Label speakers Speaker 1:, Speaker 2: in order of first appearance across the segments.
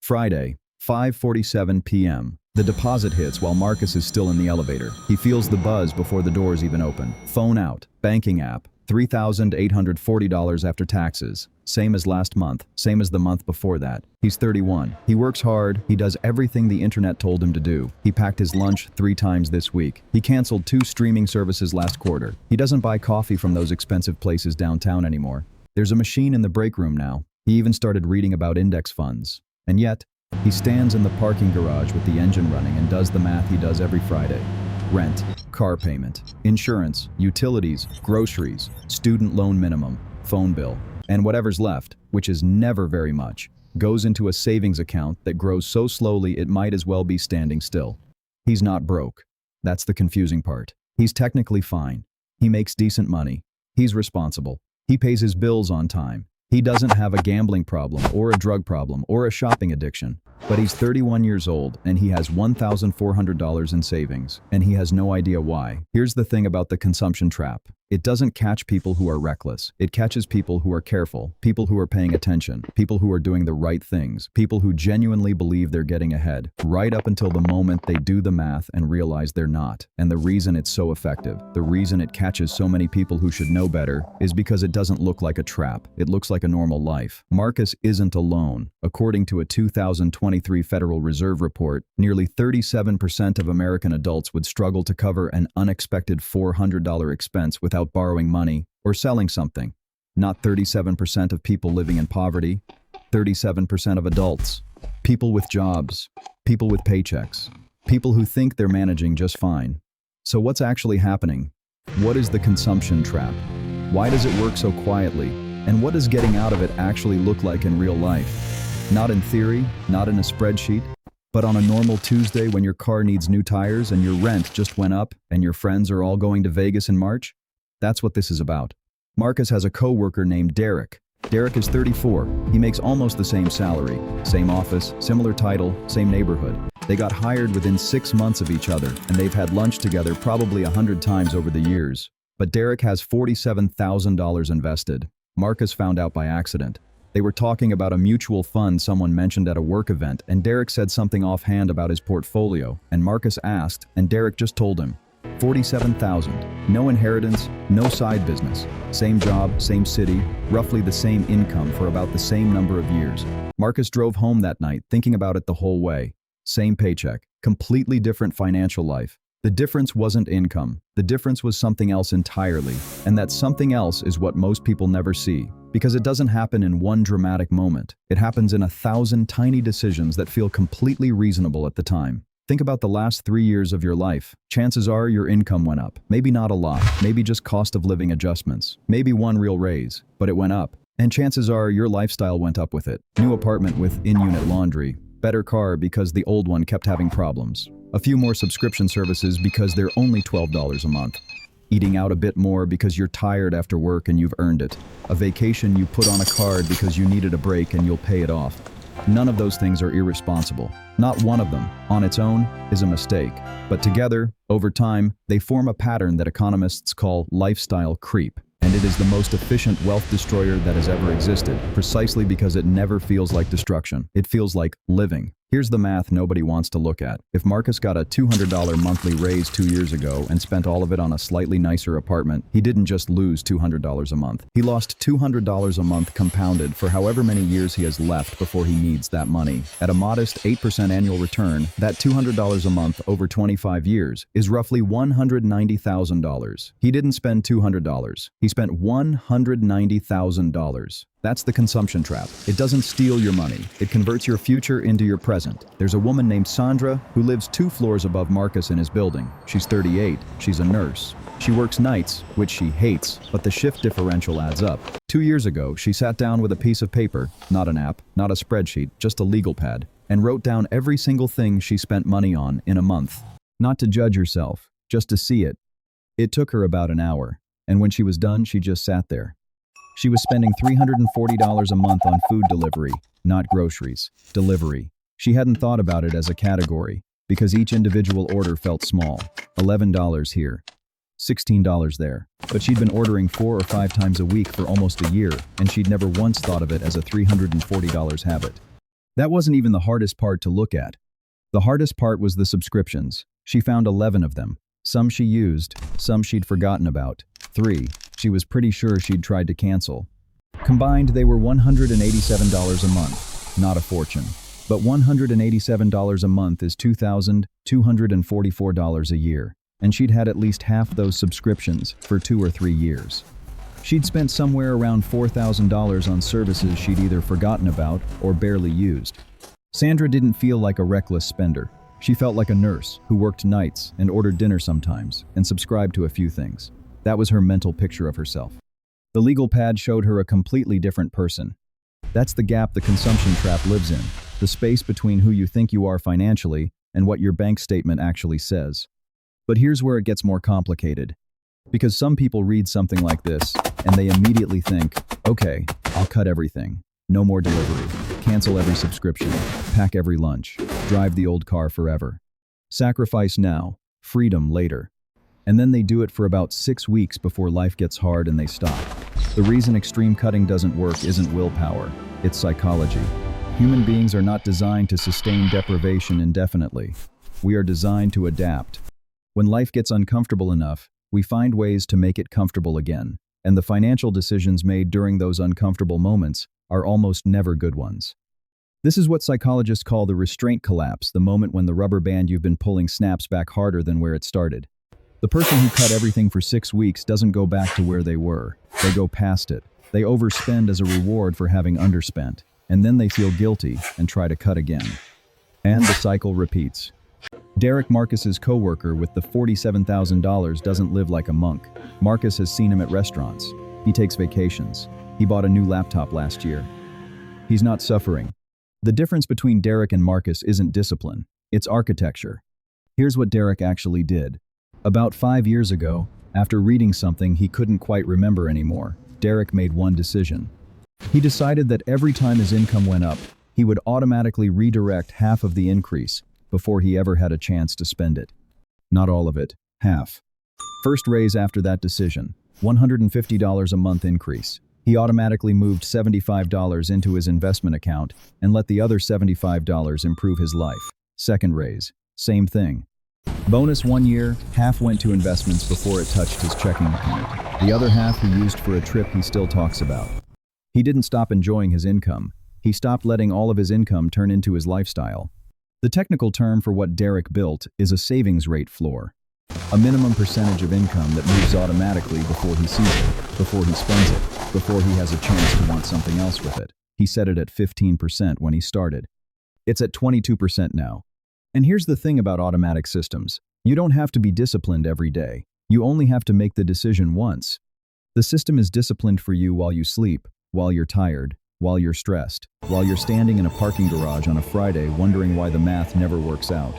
Speaker 1: Friday, 5:47 p.m. The deposit hits while Marcus is still in the elevator. He feels the buzz before the doors even open. Phone out. Banking app. $3,840 after taxes. Same as last month. Same as the month before that. He's 31. He works hard. He does everything the internet told him to do. He packed his lunch 3 times this week. He canceled 2 streaming services last quarter. He doesn't buy coffee from those expensive places downtown anymore. There's a machine in the break room now. He even started reading about index funds. And yet, he stands in the parking garage with the engine running and does the math he does every Friday. Rent, car payment, insurance, utilities, groceries, student loan minimum, phone bill, and whatever's left, which is never very much, goes into a savings account that grows so slowly it might as well be standing still. He's not broke. That's the confusing part. He's technically fine. He makes decent money. He's responsible. He pays his bills on time. He doesn't have a gambling problem or a drug problem or a shopping addiction. But he's 31 years old and he has $1,400 in savings, and he has no idea why. Here's the thing about the consumption trap. It doesn't catch people who are reckless. It catches people who are careful, people who are paying attention, people who are doing the right things, people who genuinely believe they're getting ahead, right up until the moment they do the math and realize they're not. And the reason it's so effective, the reason it catches so many people who should know better, is because it doesn't look like a trap. It looks like a normal life. Marcus isn't alone. According to a 2023 Federal Reserve report, nearly 37% of American adults would struggle to cover an unexpected $400 expense without borrowing money or selling something. Not 37% of people living in poverty, 37% of adults. People with jobs, people with paychecks, people who think they're managing just fine. So what's actually happening? What is the consumption trap? Why does it work so quietly? And what does getting out of it actually look like in real life? Not in theory, not in a spreadsheet, but on a normal Tuesday when your car needs new tires and your rent just went up and your friends are all going to Vegas in March? That's what this is about. Marcus has a co-worker named Derek. Derek is 34. He makes almost the same salary, same office, similar title, same neighborhood. They got hired within 6 months of each other, and they've had lunch together probably 100 times over the years. But Derek has $47,000 invested. Marcus found out by accident. They were talking about a mutual fund someone mentioned at a work event, and Derek said something offhand about his portfolio, and Marcus asked, and Derek just told him. $47,000. No inheritance, no side business. Same job, same city, roughly the same income for about the same number of years. Marcus drove home that night thinking about it the whole way. Same paycheck, completely different financial life. The difference wasn't income. The difference was something else entirely. And that something else is what most people never see. Because it doesn't happen in one dramatic moment. It happens in 1,000 tiny decisions that feel completely reasonable at the time. Think about the last 3 years of your life. Chances are your income went up. Maybe not a lot, maybe just cost of living adjustments. Maybe one real raise, but it went up. And chances are your lifestyle went up with it. New apartment with in-unit laundry. Better car because the old one kept having problems. A few more subscription services because they're only $12 a month. Eating out a bit more because you're tired after work and you've earned it. A vacation you put on a card because you needed a break and you'll pay it off. None of those things are irresponsible. Not one of them, on its own, is a mistake. But together, over time, they form a pattern that economists call lifestyle creep. And it is the most efficient wealth destroyer that has ever existed, precisely because it never feels like destruction. It feels like living. Here's the math nobody wants to look at. If Marcus got a $200 monthly raise 2 years ago and spent all of it on a slightly nicer apartment, he didn't just lose $200 a month. He lost $200 a month compounded for however many years he has left before he needs that money. At a modest 8% annual return, that $200 a month over 25 years is roughly $190,000. He didn't spend $200. He spent $190,000. That's the consumption trap. It doesn't steal your money. It converts your future into your present. There's a woman named Sandra who lives 2 floors above Marcus in his building. She's 38. She's a nurse. She works nights, which she hates, but the shift differential adds up. 2 years ago, she sat down with a piece of paper, not an app, not a spreadsheet, just a legal pad, and wrote down every single thing she spent money on in a month. Not to judge herself, just to see it. It took her about an hour, and when she was done, she just sat there. She was spending $340 a month on food delivery, not groceries. Delivery. She hadn't thought about it as a category, because each individual order felt small. $11 here, $16 there. But she'd been ordering 4 or 5 times a week for almost a year, and she'd never once thought of it as a $340 habit. That wasn't even the hardest part to look at. The hardest part was the subscriptions. She found 11 of them. Some she used, some she'd forgotten about. 3, she was pretty sure she'd tried to cancel. Combined, they were $187 a month. Not a fortune. But $187 a month is $2,244 a year. And she'd had at least half those subscriptions for 2 or 3 years. She'd spent somewhere around $4,000 on services she'd either forgotten about or barely used. Sandra didn't feel like a reckless spender. She felt like a nurse who worked nights and ordered dinner sometimes and subscribed to a few things. That was her mental picture of herself. The legal pad showed her a completely different person. That's the gap the consumption trap lives in, the space between who you think you are financially and what your bank statement actually says. But here's where it gets more complicated. Because some people read something like this, and they immediately think, okay, I'll cut everything. No more delivery. Cancel every subscription. Pack every lunch. Drive the old car forever. Sacrifice now. Freedom later. And then they do it for about 6 weeks before life gets hard and they stop. The reason extreme cutting doesn't work isn't willpower. It's psychology. Human beings are not designed to sustain deprivation indefinitely. We are designed to adapt. When life gets uncomfortable enough, we find ways to make it comfortable again, and the financial decisions made during those uncomfortable moments are almost never good ones. This is what psychologists call the restraint collapse, the moment when the rubber band you've been pulling snaps back harder than where it started. The person who cut everything for 6 weeks doesn't go back to where they were. They go past it. They overspend as a reward for having underspent, and then they feel guilty and try to cut again. And the cycle repeats. Derek Marcus's co-worker with the $47,000 doesn't live like a monk. Marcus has seen him at restaurants. He takes vacations. He bought a new laptop last year. He's not suffering. The difference between Derek and Marcus isn't discipline. It's architecture. Here's what Derek actually did. About 5 years ago, after reading something he couldn't quite remember anymore, Derek made one decision. He decided that every time his income went up, he would automatically redirect half of the increase before he ever had a chance to spend it. Not all of it, half. First raise after that decision, $150 a month increase. He automatically moved $75 into his investment account and let the other $75 improve his life. Second raise, same thing. Bonus 1 year, half went to investments before it touched his checking account. The other half he used for a trip he still talks about. He didn't stop enjoying his income. He stopped letting all of his income turn into his lifestyle. The technical term for what Derek built is a savings rate floor. A minimum percentage of income that moves automatically before he sees it, before he spends it, before he has a chance to want something else with it. He set it at 15% when he started. It's at 22% now. And here's the thing about automatic systems. You don't have to be disciplined every day. You only have to make the decision once. The system is disciplined for you while you sleep, while you're tired, while you're stressed, while you're standing in a parking garage on a Friday wondering why the math never works out.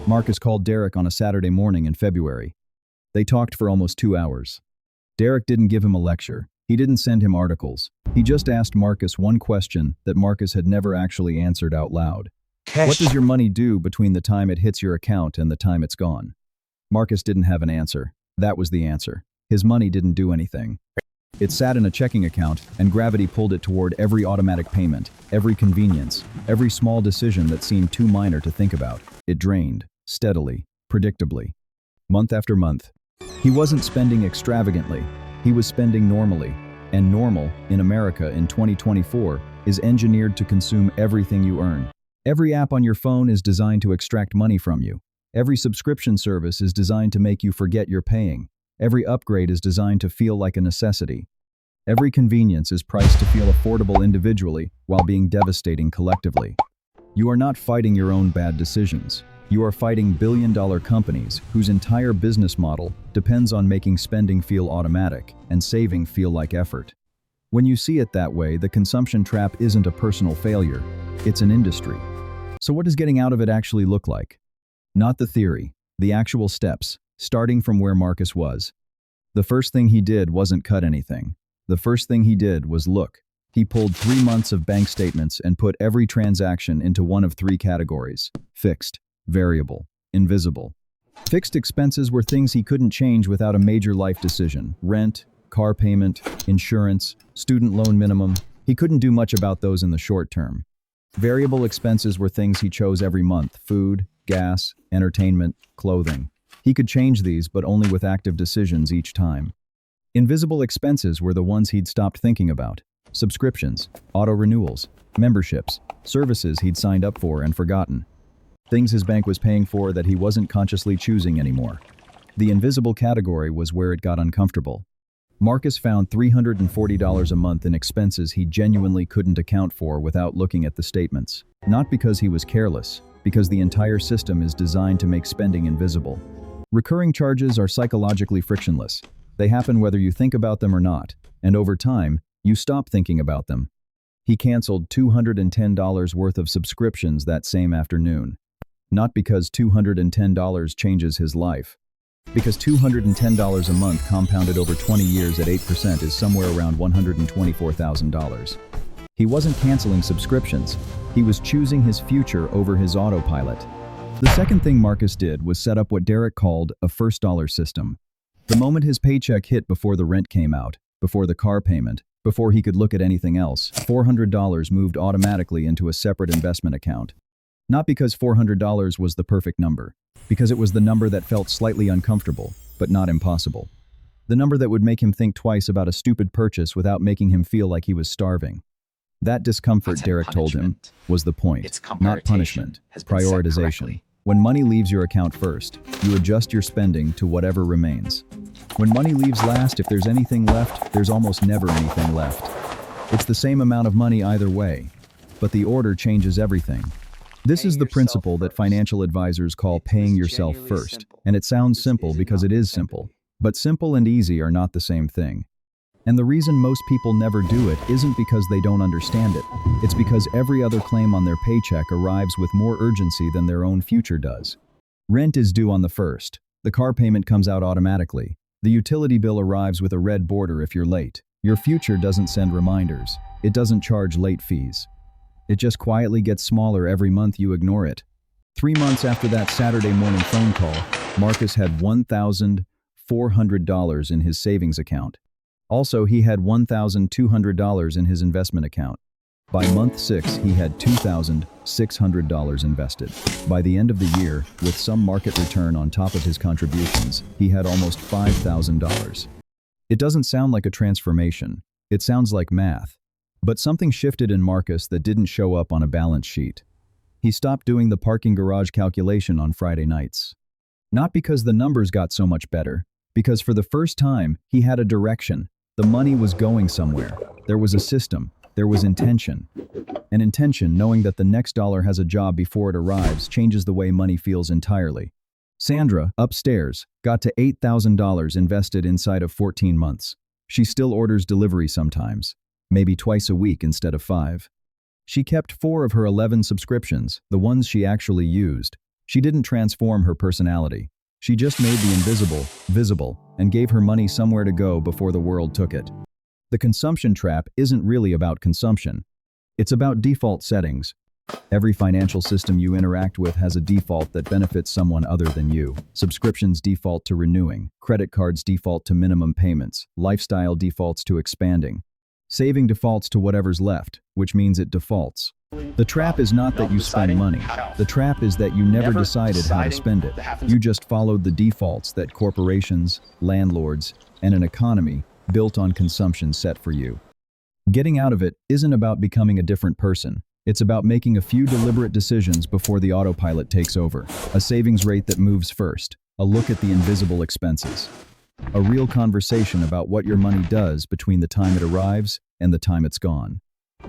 Speaker 1: Marcus called Derek on a Saturday morning in February. They talked for almost 2 hours. Derek didn't give him a lecture. He didn't send him articles. He just asked Marcus one question that Marcus had never actually answered out loud. What does your money do between the time it hits your account and the time it's gone? Marcus didn't have an answer. That was the answer. His money didn't do anything. It sat in a checking account, and gravity pulled it toward every automatic payment, every convenience, every small decision that seemed too minor to think about. It drained, steadily, predictably, month after month. He wasn't spending extravagantly. He was spending normally. And normal, in America in 2024, is engineered to consume everything you earn. Every app on your phone is designed to extract money from you. Every subscription service is designed to make you forget you're paying. Every upgrade is designed to feel like a necessity. Every convenience is priced to feel affordable individually while being devastating collectively. You are not fighting your own bad decisions. You are fighting billion-dollar companies whose entire business model depends on making spending feel automatic and saving feel like effort. When you see it that way, the consumption trap isn't a personal failure, it's an industry. So what does getting out of it actually look like? Not the theory, the actual steps, starting from where Marcus was. The first thing he did wasn't cut anything. The first thing he did was look. He pulled 3 months of bank statements and put every transaction into one of 3 categories: fixed, variable, invisible. Fixed expenses were things he couldn't change without a major life decision: rent, car payment, insurance, student loan minimum. He couldn't do much about those in the short term. Variable expenses were things he chose every month: food, gas, entertainment, clothing. He could change these, but only with active decisions each time. Invisible expenses were the ones he'd stopped thinking about: subscriptions, auto renewals, memberships, services he'd signed up for and forgotten. Things his bank was paying for that he wasn't consciously choosing anymore. The invisible category was where it got uncomfortable. Marcus found $340 a month in expenses he genuinely couldn't account for without looking at the statements. Not because he was careless, because the entire system is designed to make spending invisible. Recurring charges are psychologically frictionless. They happen whether you think about them or not, and over time, you stop thinking about them. He canceled $210 worth of subscriptions that same afternoon. Not because $210 changes his life. Because $210 a month compounded over 20 years at 8% is somewhere around $124,000. He wasn't canceling subscriptions. He was choosing his future over his autopilot. The second thing Marcus did was set up what Derek called a first dollar system. The moment his paycheck hit, before the rent came out, before the car payment, before he could look at anything else, $400 moved automatically into a separate investment account. Not because $400 was the perfect number, because it was the number that felt slightly uncomfortable, but not impossible. The number that would make him think twice about a stupid purchase without making him feel like he was starving. That discomfort, Derek told him, was the point, not punishment, prioritization. When money leaves your account first, you adjust your spending to whatever remains. When money leaves last, if there's anything left, there's almost never anything left. It's the same amount of money either way, but the order changes everything. This is the principle that financial advisors call paying yourself first, and it sounds simple because it is simple. But simple and easy are not the same thing. And the reason most people never do it isn't because they don't understand it. It's because every other claim on their paycheck arrives with more urgency than their own future does. Rent is due on the 1st. The car payment comes out automatically. The utility bill arrives with a red border if you're late. Your future doesn't send reminders. It doesn't charge late fees. It just quietly gets smaller every month you ignore it. 3 months after that Saturday morning phone call, Marcus had $1,400 in his savings account. Also, he had $1,200 in his investment account. By month 6, he had $2,600 invested. By the end of the year, with some market return on top of his contributions, he had almost $5,000. It doesn't sound like a transformation. It sounds like math. But something shifted in Marcus that didn't show up on a balance sheet. He stopped doing the parking garage calculation on Friday nights. Not because the numbers got so much better, because for the first time, he had a direction. The money was going somewhere. There was a system. There was intention. An intention, knowing that the next dollar has a job before it arrives, changes the way money feels entirely. Sandra, upstairs, got to $8,000 invested inside of 14 months. She still orders delivery sometimes. Maybe twice a week instead of 5. She kept 4 of her 11 subscriptions, the ones she actually used. She didn't transform her personality. She just made the invisible visible and gave her money somewhere to go before the world took it. The consumption trap isn't really about consumption. It's about default settings. Every financial system you interact with has a default that benefits someone other than you. Subscriptions default to renewing. Credit cards default to minimum payments. Lifestyle defaults to expanding. Saving defaults to whatever's left, which means it defaults. The trap is not that you spend money. The trap is that you never decided how to spend it. You just followed the defaults that corporations, landlords, and an economy built on consumption set for you. Getting out of it isn't about becoming a different person. It's about making a few deliberate decisions before the autopilot takes over. A savings rate that moves first. A look at the invisible expenses. A real conversation about what your money does between the time it arrives and the time it's gone.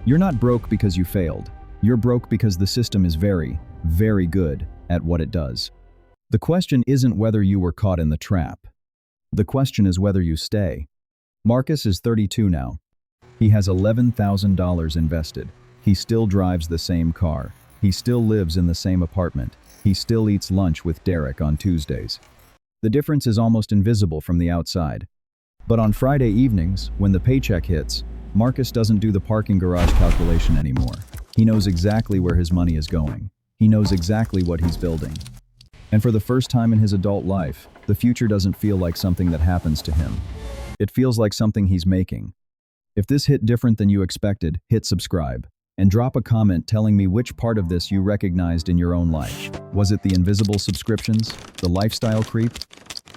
Speaker 1: You're not broke because you failed. You're broke because the system is very, very good at what it does. The question isn't whether you were caught in the trap. The question is whether you stay. Marcus is 32 now. He has $11,000 invested. He still drives the same car. He still lives in the same apartment. He still eats lunch with Derek on Tuesdays. The difference is almost invisible from the outside. But on Friday evenings, when the paycheck hits, Marcus doesn't do the parking garage calculation anymore. He knows exactly where his money is going. He knows exactly what he's building. And for the first time in his adult life, the future doesn't feel like something that happens to him. It feels like something he's making. If this hit different than you expected, hit subscribe. And drop a comment telling me which part of this you recognized in your own life. Was it the invisible subscriptions, the lifestyle creep,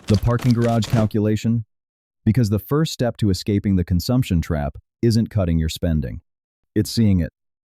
Speaker 1: the parking garage calculation? Because the first step to escaping the consumption trap isn't cutting your spending. It's seeing it.